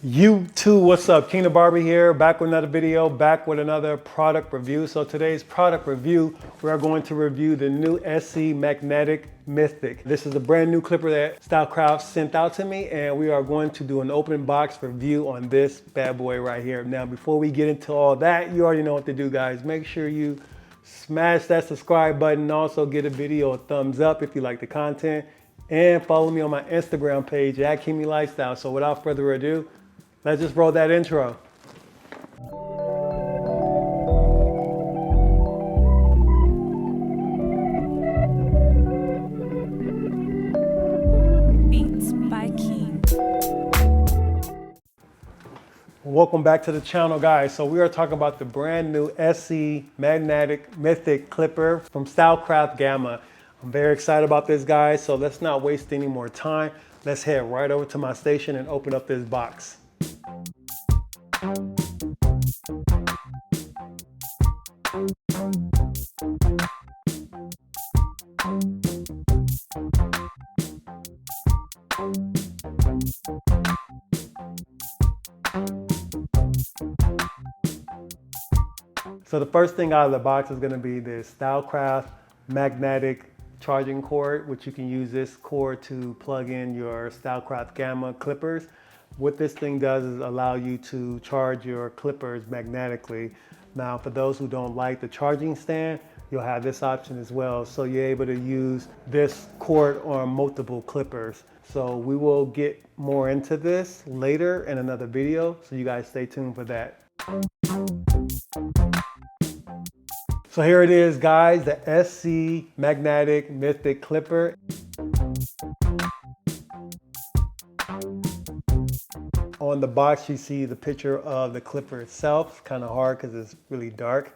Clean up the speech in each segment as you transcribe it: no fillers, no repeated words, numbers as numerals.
YouTube, what's up? King the Barber here, back with another video, back with another product review. So today's product review, we are going to review the new SC Magnetic Mythic. This is a brand new clipper that StyleCraft sent out to me, and we are going to do an open box review on this bad boy right here. Now, before we get into all that, you already know what to do, guys. Make sure you smash that subscribe button. Also, give the video a thumbs up if you like the content, and follow me on my Instagram page at Kingmelifestyles. So without further ado, let's just roll that intro. Beats by King. Welcome back to the channel, guys. So we are talking about the brand new SC Magnetic Mythic Clipper from StyleCraft Gamma. I'm very excited about this, guys. So let's not waste any more time. Let's head right over to my station and open up this box. So the first thing out of the box is going to be this StyleCraft magnetic charging cord, which you can use this cord to plug in your StyleCraft Gamma clippers. What this thing does is allow you to charge your clippers magnetically. Now, for those who don't like the charging stand, you'll have this option as well. So you're able to use this cord on multiple clippers. So we will get more into this later in another video. So you guys stay tuned for that. So here it is, guys, the SC Magnetic Mythic Clipper. On the box, you see the picture of the clipper itself. It's kind of hard because it's really dark.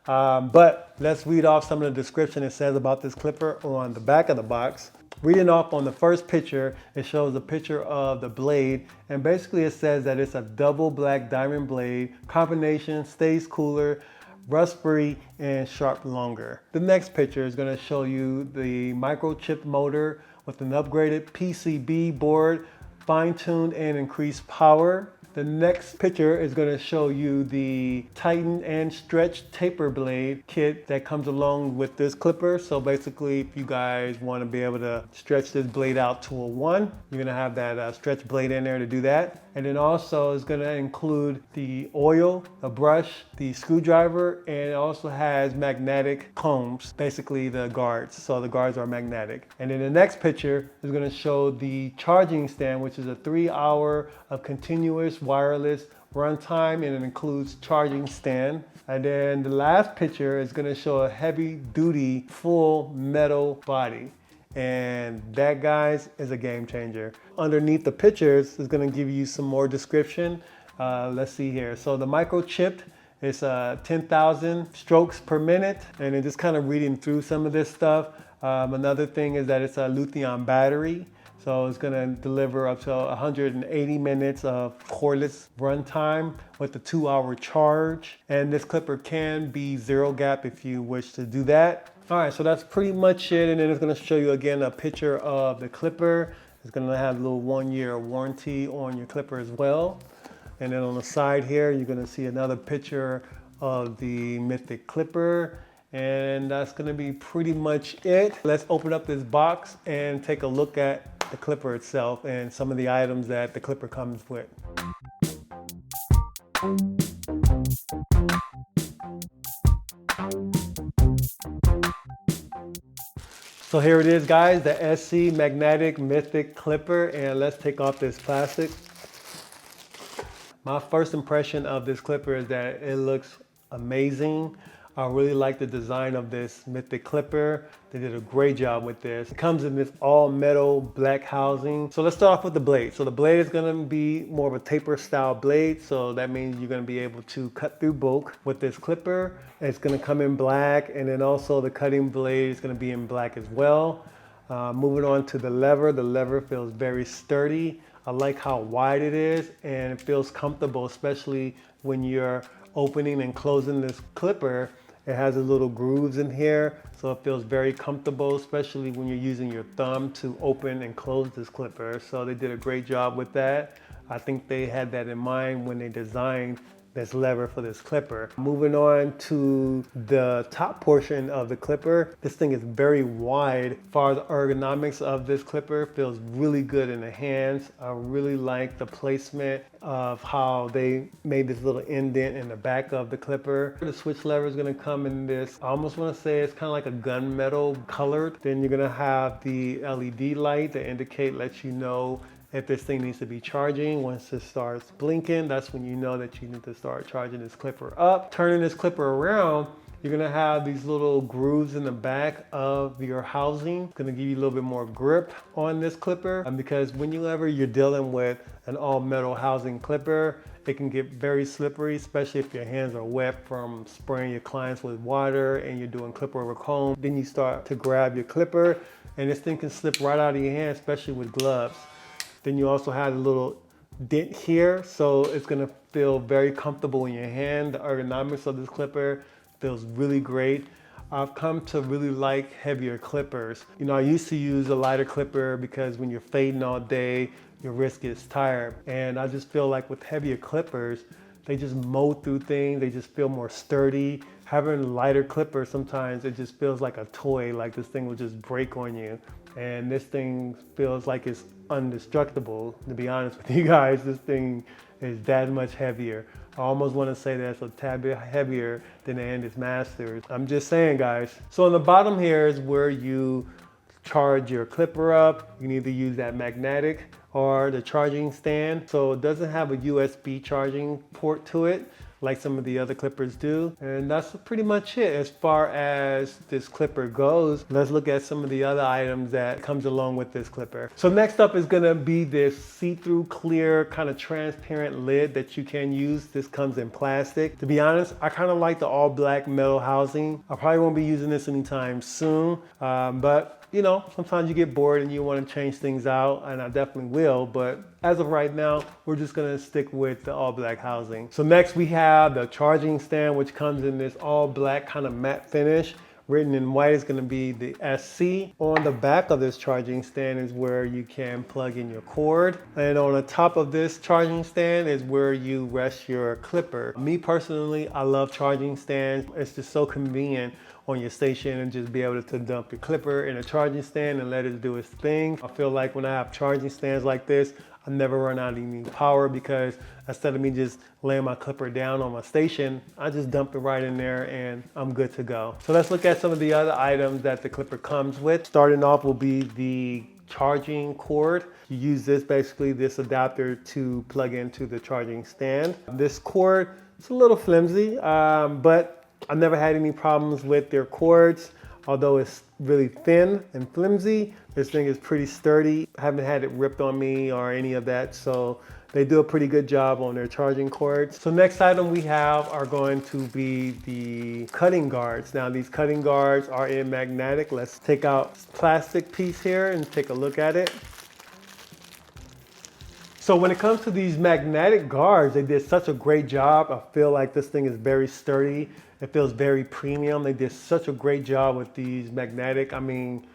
But let's read off some of the description it says about this clipper on the back of the box. Reading off on the first picture, it shows a picture of the blade, and basically it says that it's a double black diamond blade combination, stays cooler, rust-free, and sharp longer. The next picture is going to show you the microchip motor with an upgraded PCB board, fine-tuned and increased power. The next picture is going to show you the Tighten and Stretch taper blade kit that comes along with this clipper. So basically, if you guys want to be able to stretch this blade out to a 1, you're going to have that stretch blade in there to do that. And then also it's going to include the oil, a brush, the screwdriver, and it also has magnetic combs, basically the guards. So the guards are magnetic. And then the next picture is going to show the charging stand, which is a 3-hour of continuous wireless runtime, and it includes charging stand. And then the last picture is going to show a heavy duty full metal body. And that, guys, is a game changer. Underneath the pictures is going to give you some more description. Let's see here. So the microchip is 10,000 strokes per minute. And then just kind of reading through some of this stuff. Another thing is that it's a lithium battery. So it's going to deliver up to 180 minutes of cordless runtime with a 2-hour charge. And this clipper can be zero gap if you wish to do that. All right, so that's pretty much it. And then it's going to show you again a picture of the clipper. It's going to have a little 1-year warranty on your clipper as well. And then on the side here, you're going to see another picture of the Mythic Clipper. And that's going to be pretty much it. Let's open up this box and take a look at the clipper itself and some of the items that the clipper comes with. So here it is, guys, the SC Magnetic Mythic Clipper, and let's take off this plastic. My first impression of this clipper is that it looks amazing. I really like the design of this Mythic Clipper. They did a great job with this. It comes in this all metal black housing. So let's start off with the blade. So the blade is gonna be more of a taper style blade. So that means you're gonna be able to cut through bulk with this clipper. It's gonna come in black, and then also the cutting blade is gonna be in black as well. Moving on to the lever feels very sturdy. I like how wide it is, and it feels comfortable, especially when you're opening and closing this clipper. It has a little grooves in here, so it feels very comfortable, especially when you're using your thumb to open and close this clipper. So they did a great job with that. I think they had that in mind when they designed this lever for this clipper. Moving on to the top portion of the clipper, this thing is very wide. As far as the ergonomics of this clipper, feels really good in the hands. I really like the placement of how they made this little indent in the back of the clipper. The switch lever is going to come in this, I almost want to say it's kind of like a gunmetal colored. Then you're going to have the LED light that lets you know if this thing needs to be charging. Once it starts blinking, that's when you know that you need to start charging this clipper up. Turning this clipper around, you're gonna have these little grooves in the back of your housing. It's gonna give you a little bit more grip on this clipper, because whenever you're dealing with an all metal housing clipper, it can get very slippery, especially if your hands are wet from spraying your clients with water and you're doing clipper over comb. Then you start to grab your clipper and this thing can slip right out of your hand, especially with gloves. Then you also have a little dent here, so it's gonna feel very comfortable in your hand. The ergonomics of this clipper feels really great. I've come to really like heavier clippers. You know, I used to use a lighter clipper because when you're fading all day, your wrist gets tired. And I just feel like with heavier clippers, they just mow through things, they just feel more sturdy. Having a lighter clipper, sometimes it just feels like a toy, like this thing will just break on you. And this thing feels like it's indestructible. To be honest with you guys, this thing is that much heavier. I almost want to say that it's a tad bit heavier than the Andis Masters. I'm just saying, guys. So on the bottom here is where you charge your clipper up. You can either use that magnetic or the charging stand. So it doesn't have a USB charging port to it like some of the other clippers do. And that's pretty much it as far as this clipper goes. Let's look at some of the other items that comes along with this clipper. So next up is gonna be this see-through clear kind of transparent lid that you can use. This comes in plastic. To be honest, I kind of like the all black metal housing. I probably won't be using this anytime soon, but you know, sometimes you get bored and you want to change things out, and I definitely will, but as of right now, we're just gonna stick with the all black housing. So next we have the charging stand, which comes in this all black kind of matte finish. Written in white is gonna be the SC. On the back of this charging stand is where you can plug in your cord. And on the top of this charging stand is where you rest your clipper. Me personally, I love charging stands. It's just so convenient on your station and just be able to dump your clipper in a charging stand and let it do its thing. I feel like when I have charging stands like this, I never run out of any power because instead of me just laying my clipper down on my station, I just dump it right in there and I'm good to go. So let's look at some of the other items that the clipper comes with. Starting off will be the charging cord. You use this adapter to plug into the charging stand. This cord, it's a little flimsy, but I've never had any problems with their cords. Although it's really thin and flimsy, this thing is pretty sturdy. I haven't had it ripped on me or any of that, so they do a pretty good job on their charging cords. So next item we have are going to be the cutting guards. Now these cutting guards are in magnetic. Let's take out this plastic piece here and take a look at it. So when it comes to these magnetic guards, they did such a great job. I feel like this thing is very sturdy. It feels very premium. They did such a great job with these magnetic. I mean,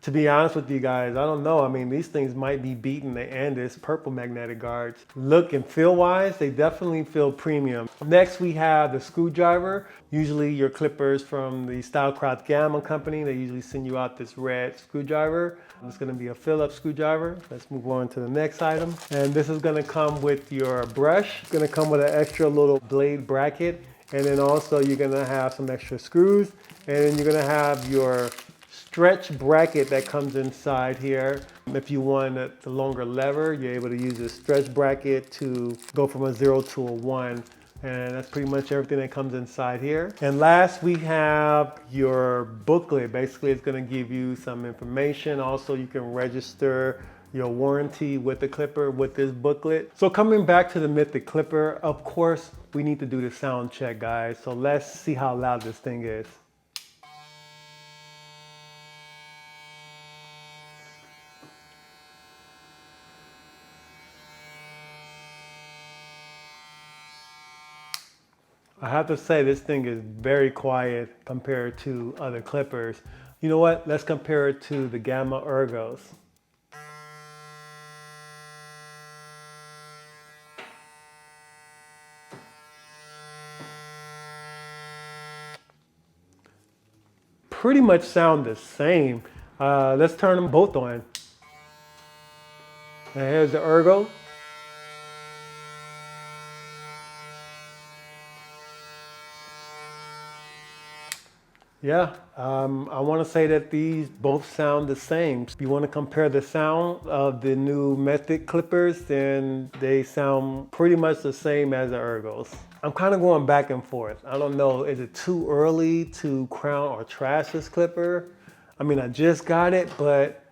to be honest with you guys, I don't know. I mean, these things might be beating the Andis purple magnetic guards. Look and feel wise, they definitely feel premium. Next, we have the screwdriver. Usually your clippers from the StyleCraft Gamma company, they usually send you out this red screwdriver. It's gonna be a Phillips screwdriver. Let's move on to the next item. And this is gonna come with your brush. It's gonna come with an extra little blade bracket. And then also you're gonna have some extra screws. And then you're gonna have your stretch bracket that comes inside here. If you want the longer lever, you're able to use this stretch bracket to go from a 0 to a 1. And that's pretty much everything that comes inside here. And last, we have your booklet. Basically, it's gonna give you some information. Also, you can register your warranty with the clipper with this booklet. So coming back to the Mythic Clipper, of course, we need to do the sound check, guys. So let's see how loud this thing is. I have to say this thing is very quiet compared to other clippers. You know what? Let's compare it to the Gamma Ergos. pretty much sound the same. Let's turn them both on. And here's the ergo. Yeah, I want to say that these both sound the same. If you want to compare the sound of the new Mythic clippers, then they sound pretty much the same as the ergos. I'm kind of going back and forth. I don't know, is it too early to crown or trash this clipper? I mean, I just got it, but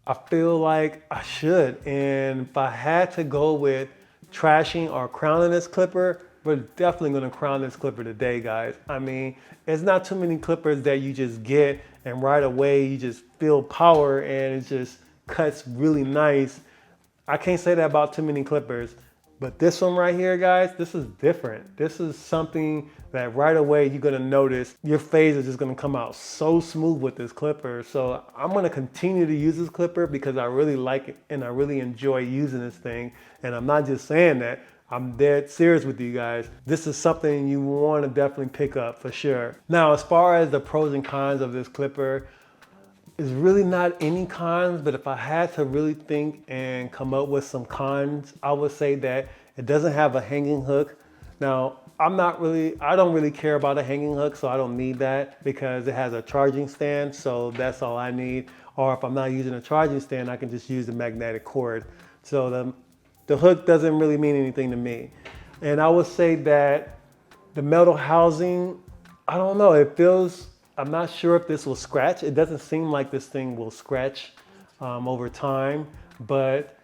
I feel like I should. And if I had to go with trashing or crowning this clipper, we're definitely gonna crown this clipper today, guys. I mean, it's not too many clippers that you just get and right away you just feel power and it just cuts really nice. I can't say that about too many clippers, but this one right here, guys, this is different. This is something that right away you're gonna notice your phase is just gonna come out so smooth with this clipper. So I'm gonna continue to use this clipper because I really like it and I really enjoy using this thing. And I'm not just saying that, I'm dead serious with you guys. This is something you want to definitely pick up for sure. Now, as far as the pros and cons of this clipper, it's really not any cons, but if I had to really think and come up with some cons, I would say that it doesn't have a hanging hook. Now, I don't really care about a hanging hook, so I don't need that because it has a charging stand, so that's all I need. Or if I'm not using a charging stand, I can just use the magnetic cord. So the hook doesn't really mean anything to me. And I would say that the metal housing, I don't know, I'm not sure if this will scratch. It doesn't seem like this thing will scratch over time, but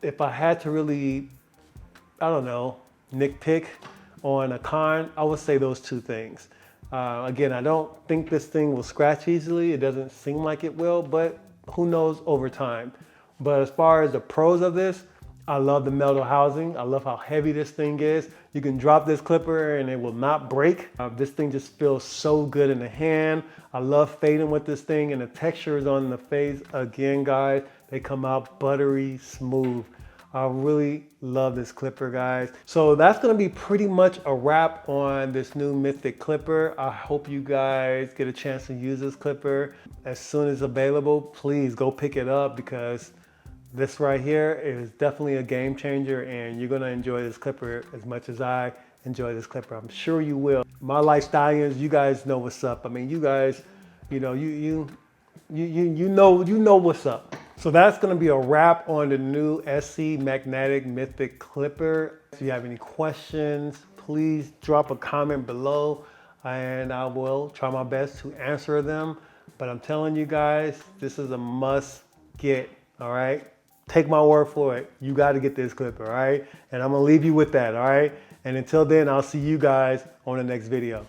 if I had to really, I don't know, nitpick on a con, I would say those two things. Again, I don't think this thing will scratch easily. It doesn't seem like it will, but who knows over time. But as far as the pros of this, I love the metal housing. I love how heavy this thing is. You can drop this clipper and it will not break. This thing just feels so good in the hand. I love fading with this thing and the textures on the face, again, guys, they come out buttery smooth. I really love this clipper, guys. So that's gonna be pretty much a wrap on this new Mythic clipper. I hope you guys get a chance to use this clipper. As soon as available, please go pick it up because this right here is definitely a game changer and you're gonna enjoy this clipper as much as I enjoy this clipper. I'm sure you will. My lifestyleians, you guys know what's up. I mean, you guys, you know what's up. So that's gonna be a wrap on the new SC Magnetic Mythic Clipper. If you have any questions, please drop a comment below and I will try my best to answer them. But I'm telling you guys, this is a must get, all right? Take my word for it. You got to get this clipper, all right? And I'm going to leave you with that, all right? And until then, I'll see you guys on the next video.